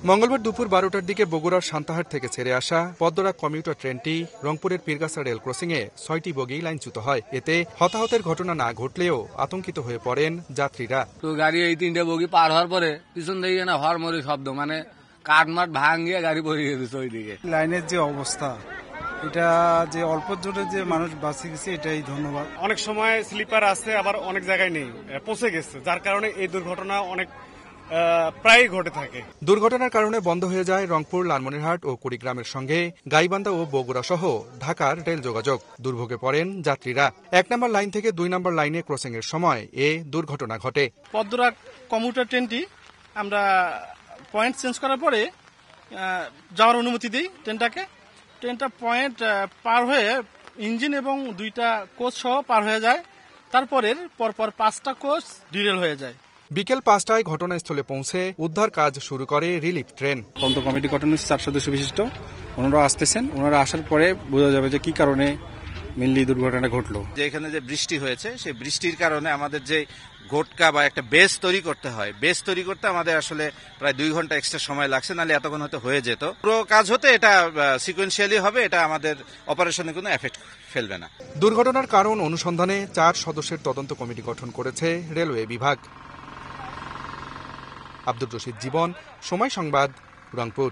মঙ্গলবার দুপুর 12টার দিকে বগুড়ার সান্তাহার থেকে ছেড়ে আসা পদ্মরা কমিউটার ট্রেনটি রংপুরের পীরগাছা রেল ক্রসিংয়ে 6টি বগি লাইনচ্যুত হয়। এতে হতাহতের ঘটনা না ঘটলেও আতঙ্কিত হয়ে পড়েন যাত্রীরা। তো গাড়ি এই 3টে বগি পার হওয়ার পরে পিছন দিকে না হরমরি শব্দ, মানে কাঠমাট ভাঙিয়ে গাড়ি পড়ে গেছে ওইদিকে। লাইনের যে অবস্থা, এটা যে অল্প জোরে যে মানুষ বাঁচে গেছে, এটাই ধন্যবাদ। অনেক সময় স্লিপার আছে, আবার অনেক জায়গায় নেই, পচে গেছে, যার কারণে এই দুর্ঘটনা অনেক প্রায় ঘটে থাকে। দুর্ঘটনার কারণে বন্ধ হয়ে যায় রংপুর, লালমনিরহাট ও কুড়িগ্রামের সঙ্গে গাইবান্ধা ও বগুড়া সহ ঢাকার রেল যোগাযোগ। দুর্ভোগে পড়েন যাত্রীরা। 1 নম্বর লাইন থেকে 2 নম্বর লাইনে ক্রসিং এর সময় এ দুর্ঘটনা ঘটে। পদ্মরা কমিউটার ট্রেনটি আমরা পয়েন্ট চেঞ্জ করার পরে যাওয়ার অনুমতি দিই ট্রেনটা পয়েন্ট পার হয়ে ইঞ্জিন এবং 2টা কোচ সহ পার হয়ে যায়। তারপরের পরপর 5টা কোচ ডিরেল হয়ে যায়। বিকেল 5টায় ঘটনাস্থলে পৌঁছে উদ্ধার কাজ শুরু করে রিলিফ ট্রেন। তদন্ত কমিটি গঠন হয়েছে 4 সদস্য বিশিষ্ট। ওনারা আসতেছেন, ওনারা আসার পরে বোঝা যাবে যে কি কারণে মেনলি দুর্ঘটনা ঘটলো। যে এখানে যে বৃষ্টি হয়েছে, সেই বৃষ্টির কারণে আমাদের যে গোটকা বা একটা বেস তৈরি করতে হয়, বেস তৈরি করতে আমাদের আসলে প্রায় 2 ঘন্টা এক্সট্রা সময় লাগছে, নাহলে এতক্ষণ হয়তো হয়ে যেত। পুরো কাজ হতে এটা সিকোয়েন্সিয়ালি হবে, এটা আমাদের অপারেশনে কোনো এফেক্ট ফেলবে না। দুর্ঘটনার কারণ অনুসন্ধানে 4 সদস্যের তদন্ত কমিটি গঠন করেছে রেলওয়ে বিভাগ। আব্দুর রশিদ জীবন, সময় সংবাদ, রংপুর।